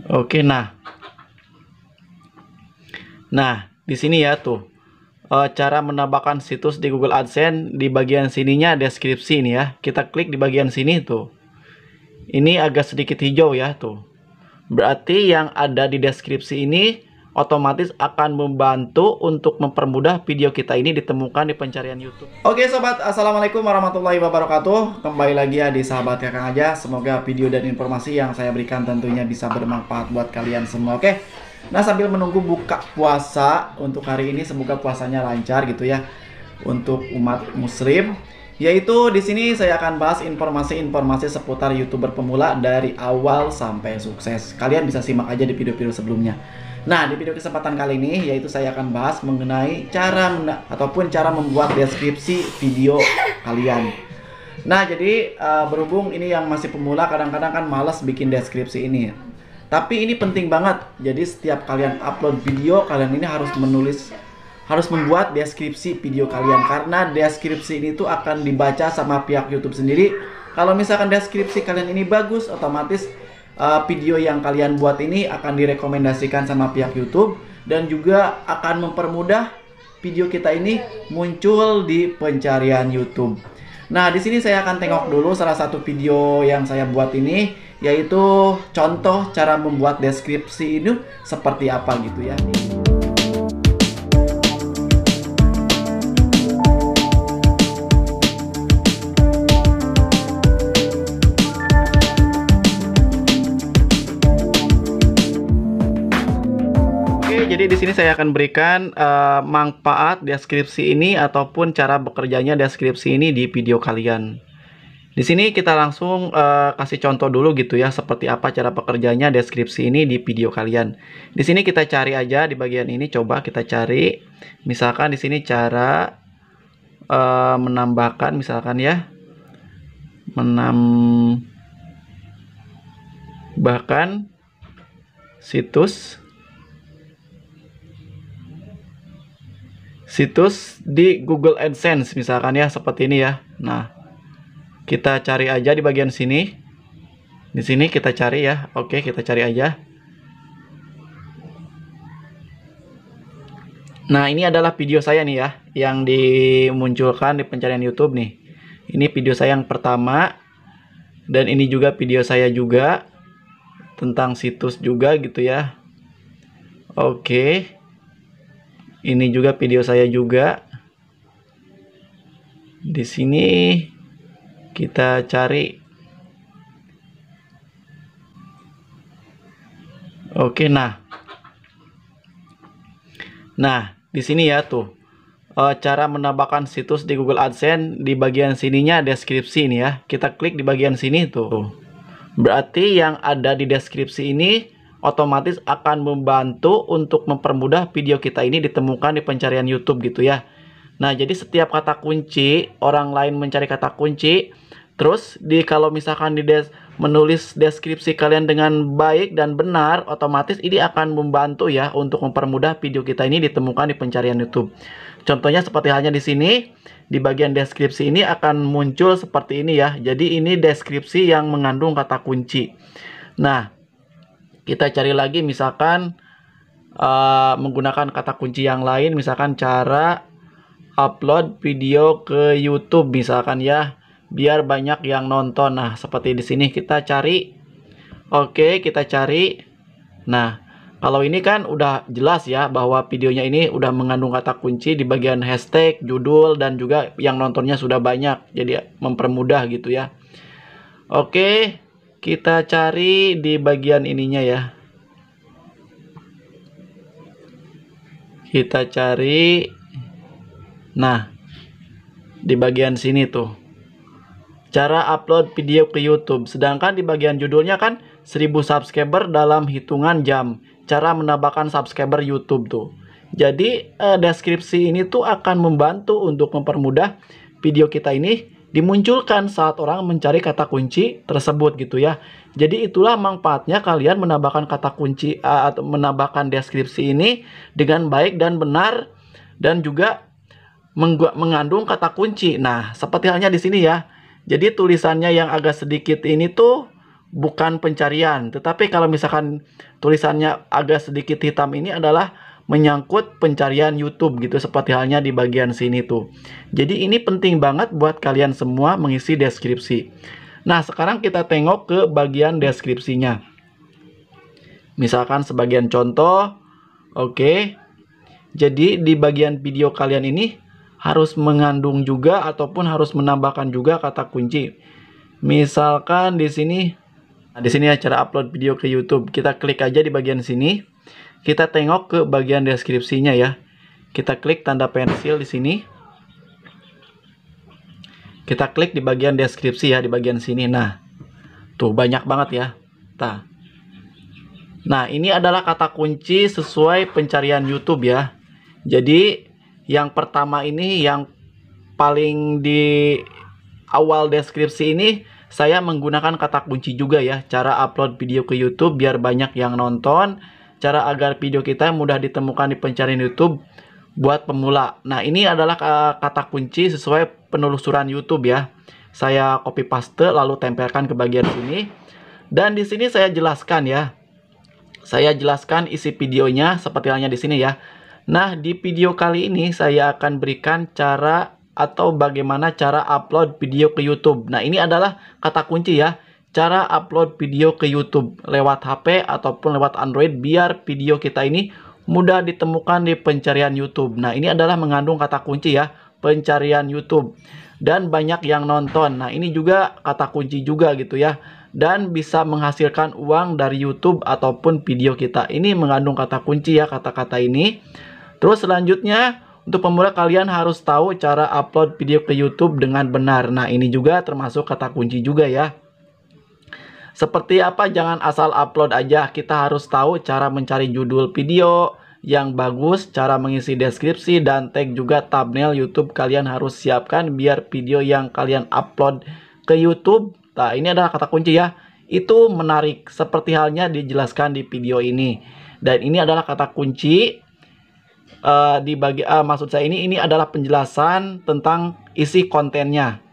Oke, nah di sini ya tuh cara menambahkan situs di Google AdSense. Di bagian sininya deskripsi ini ya. Kita klik di bagian sini tuh. Ini agak sedikit hijau ya tuh. Berarti yang ada di deskripsi ini otomatis akan membantu untuk mempermudah video kita ini ditemukan di pencarian YouTube. Oke sobat, assalamualaikum warahmatullahi wabarakatuh. Kembali lagi ya di sahabat Kakang aja. Semoga video dan informasi yang saya berikan tentunya bisa bermanfaat buat kalian semua. Oke. Nah, sambil menunggu buka puasa untuk hari ini, semoga puasanya lancar gitu ya untuk umat muslim. Yaitu di sini saya akan bahas informasi-informasi seputar YouTuber pemula dari awal sampai sukses. Kalian bisa simak aja di video-video sebelumnya. Nah, di video kesempatan kali ini yaitu saya akan bahas mengenai cara membuat deskripsi video kalian. Nah, jadi berhubung ini yang masih pemula, kadang-kadang kan malas bikin deskripsi ini. Tapi ini penting banget. Jadi setiap kalian upload video, kalian ini harus membuat deskripsi video kalian, karena deskripsi ini tuh akan dibaca sama pihak YouTube sendiri. Kalau misalkan deskripsi kalian ini bagus, otomatis video yang kalian buat ini akan direkomendasikan sama pihak YouTube dan juga akan mempermudah video kita ini muncul di pencarian YouTube. Nah, di sini saya akan tengok dulu salah satu video yang saya buat ini, yaitu contoh cara membuat deskripsi ini seperti apa gitu ya. Jadi di sini saya akan berikan manfaat deskripsi ini ataupun cara bekerjanya deskripsi ini di video kalian. Di sini kita langsung kasih contoh dulu gitu ya, seperti apa cara bekerjanya deskripsi ini di video kalian. Di sini kita cari aja di bagian ini, coba kita cari. Misalkan di sini cara menambahkan, misalkan ya, menambahkan situs di Google AdSense misalkan ya, seperti ini ya. Nah, kita cari aja di bagian sini. Di sini kita cari ya. Oke, kita cari aja. Nah, ini adalah video saya nih ya, yang dimunculkan di pencarian YouTube nih. Ini video saya yang pertama. Dan ini juga video saya juga tentang situs juga gitu ya. Oke. Ini juga video saya juga. Di sini kita cari. Oke, nah di sini ya tuh cara menambahkan situs di Google AdSense. Di bagian sininya deskripsi ini ya. Kita klik di bagian sini tuh. Berarti yang ada di deskripsi ini otomatis akan membantu untuk mempermudah video kita ini ditemukan di pencarian YouTube gitu ya. Nah, jadi setiap kata kunci, orang lain mencari kata kunci, terus kalau misalkan menulis deskripsi kalian dengan baik dan benar, otomatis ini akan membantu ya untuk mempermudah video kita ini ditemukan di pencarian YouTube. Contohnya seperti halnya di sini, di bagian deskripsi ini akan muncul seperti ini ya. Jadi ini deskripsi yang mengandung kata kunci. Nah, kita cari lagi misalkan menggunakan kata kunci yang lain, misalkan cara upload video ke YouTube misalkan ya, biar banyak yang nonton. Nah, seperti di sini kita cari. Oke, kita cari. Nah, kalau ini kan udah jelas ya bahwa videonya ini udah mengandung kata kunci di bagian hashtag, judul, dan juga yang nontonnya sudah banyak. Jadi mempermudah gitu ya. Oke, kita cari di bagian ininya ya. Kita cari. Nah, di bagian sini tuh. Cara upload video ke YouTube. Sedangkan di bagian judulnya kan 1000 subscriber dalam hitungan jam. Cara menambahkan subscriber YouTube tuh. Jadi deskripsi ini tuh akan membantu untuk mempermudah video kita ini dimunculkan saat orang mencari kata kunci tersebut gitu ya. Jadi itulah manfaatnya kalian menambahkan kata kunci atau menambahkan deskripsi ini dengan baik dan benar, dan juga mengandung kata kunci. Nah, seperti halnya di sini ya. Jadi tulisannya yang agak sedikit ini tuh bukan pencarian. Tetapi kalau misalkan tulisannya agak sedikit hitam ini adalah menyangkut pencarian YouTube gitu, seperti halnya di bagian sini tuh. Jadi ini penting banget buat kalian semua mengisi deskripsi. Nah, sekarang kita tengok ke bagian deskripsinya. Misalkan sebagian contoh, oke. Jadi di bagian video kalian ini harus mengandung juga ataupun harus menambahkan juga kata kunci. Misalkan di sini, nah di sini ya cara upload video ke YouTube. Kita klik aja di bagian sini. Kita tengok ke bagian deskripsinya ya. Kita klik tanda pensil di sini. Kita klik di bagian deskripsi ya, di bagian sini. Nah, tuh banyak banget ya. Nah, ini adalah kata kunci sesuai pencarian YouTube ya. Jadi, yang pertama ini yang paling di awal deskripsi ini saya menggunakan kata kunci juga ya. Cara upload video ke YouTube biar banyak yang nonton. Cara agar video kita mudah ditemukan di pencarian YouTube buat pemula. Nah, ini adalah kata kunci sesuai penelusuran YouTube ya. Saya copy paste lalu tempelkan ke bagian sini. Dan di sini saya jelaskan ya. Saya jelaskan isi videonya seperti halnya di sini ya. Nah, di video kali ini saya akan berikan cara atau bagaimana cara upload video ke YouTube. Nah, ini adalah kata kunci ya. Cara upload video ke YouTube lewat HP ataupun lewat Android biar video kita ini mudah ditemukan di pencarian YouTube. Nah, ini adalah mengandung kata kunci ya, pencarian YouTube. Dan banyak yang nonton. Nah, ini juga kata kunci juga gitu ya. Dan bisa menghasilkan uang dari YouTube ataupun video kita. Ini mengandung kata kunci ya, kata-kata ini. Terus selanjutnya, untuk pemula kalian harus tahu cara upload video ke YouTube dengan benar. Nah, ini juga termasuk kata kunci juga ya. Seperti apa, jangan asal upload aja. Kita harus tahu cara mencari judul video yang bagus, cara mengisi deskripsi, dan tag juga thumbnail YouTube kalian harus siapkan biar video yang kalian upload ke YouTube. Nah, ini adalah kata kunci ya. Itu menarik seperti halnya dijelaskan di video ini. Dan ini adalah kata kunci maksud saya ini adalah penjelasan tentang isi kontennya.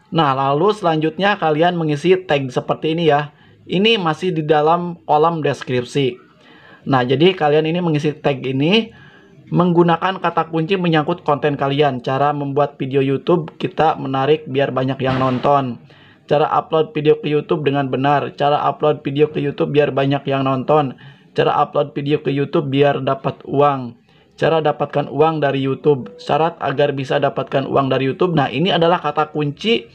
Nah, lalu selanjutnya kalian mengisi tag seperti ini ya. Ini masih di dalam kolom deskripsi. Nah, jadi kalian ini mengisi tag ini menggunakan kata kunci menyangkut konten kalian. Cara membuat video YouTube kita menarik biar banyak yang nonton. Cara upload video ke YouTube dengan benar. Cara upload video ke YouTube biar banyak yang nonton. Cara upload video ke YouTube biar dapat uang. Cara dapatkan uang dari YouTube. Syarat agar bisa dapatkan uang dari YouTube. Nah, ini adalah kata kunci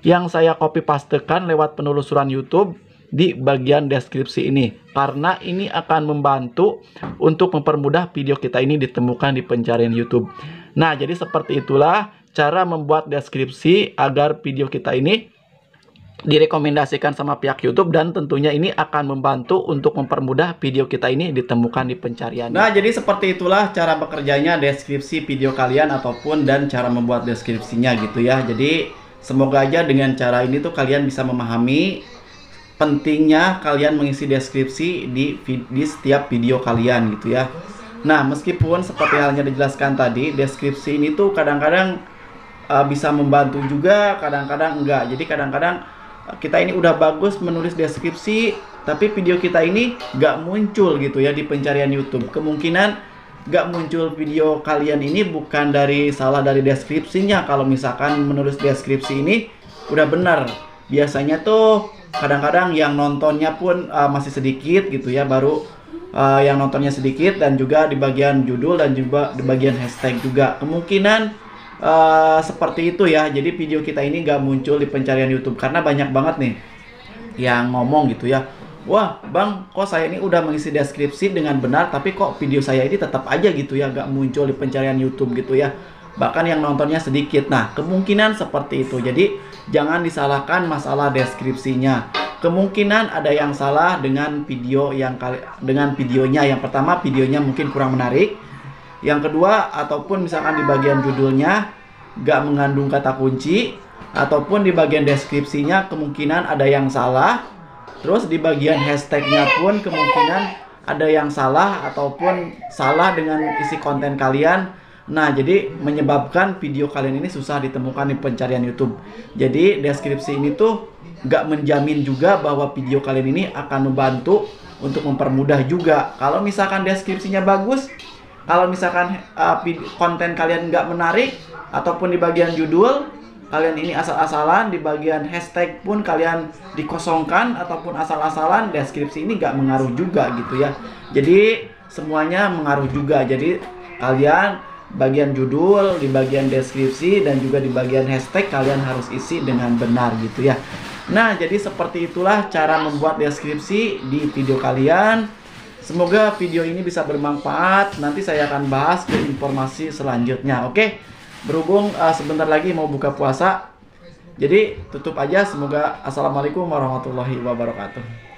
yang saya copy pastekan lewat penelusuran YouTube di bagian deskripsi ini. Karena ini akan membantu untuk mempermudah video kita ini ditemukan di pencarian YouTube. Nah, jadi seperti itulah cara membuat deskripsi agar video kita ini direkomendasikan sama pihak YouTube, dan tentunya ini akan membantu untuk mempermudah video kita ini ditemukan di pencarian. Nah, jadi seperti itulah cara bekerjanya deskripsi video kalian ataupun dan cara membuat deskripsinya gitu ya. Jadi semoga aja dengan cara ini tuh kalian bisa memahami pentingnya kalian mengisi deskripsi di setiap video kalian gitu ya. Nah, meskipun seperti halnya dijelaskan tadi, deskripsi ini tuh kadang-kadang bisa membantu juga, kadang-kadang enggak. Jadi kadang-kadang kita ini udah bagus menulis deskripsi, tapi video kita ini nggak muncul gitu ya di pencarian YouTube. Kemungkinan nggak muncul video kalian ini bukan dari salah dari deskripsinya. Kalau misalkan menulis deskripsi ini udah benar, biasanya tuh kadang-kadang yang nontonnya pun masih sedikit gitu ya, baru yang nontonnya sedikit, dan juga di bagian judul dan juga di bagian hashtag juga. Kemungkinan seperti itu ya. Jadi video kita ini nggak muncul di pencarian YouTube karena banyak banget nih yang ngomong gitu ya, wah bang, kok saya ini udah mengisi deskripsi dengan benar tapi kok video saya ini tetap aja gitu ya nggak muncul di pencarian YouTube gitu ya, bahkan yang nontonnya sedikit. Nah, kemungkinan seperti itu. Jadi jangan disalahkan masalah deskripsinya. Kemungkinan ada yang salah dengan videonya. Yang pertama, videonya mungkin kurang menarik. Yang kedua, ataupun misalkan di bagian judulnya nggak mengandung kata kunci, ataupun di bagian deskripsinya kemungkinan ada yang salah. Terus di bagian hashtagnya pun kemungkinan ada yang salah ataupun salah dengan isi konten kalian. Nah, jadi menyebabkan video kalian ini susah ditemukan di pencarian YouTube. Jadi deskripsi ini tuh nggak menjamin juga bahwa video kalian ini akan membantu untuk mempermudah juga. Kalau misalkan deskripsinya bagus, kalau misalkan konten kalian nggak menarik, ataupun di bagian judul kalian ini asal-asalan, di bagian hashtag pun kalian dikosongkan ataupun asal-asalan, deskripsi ini nggak mengaruh juga gitu ya. Jadi semuanya mengaruh juga. Jadi kalian bagian judul, di bagian deskripsi, dan juga di bagian hashtag kalian harus isi dengan benar gitu ya. Nah, jadi seperti itulah cara membuat deskripsi di video kalian. Semoga video ini bisa bermanfaat. Nanti saya akan bahas ke informasi selanjutnya. Oke, berhubung sebentar lagi mau buka puasa, jadi tutup aja. Semoga assalamualaikum warahmatullahi wabarakatuh.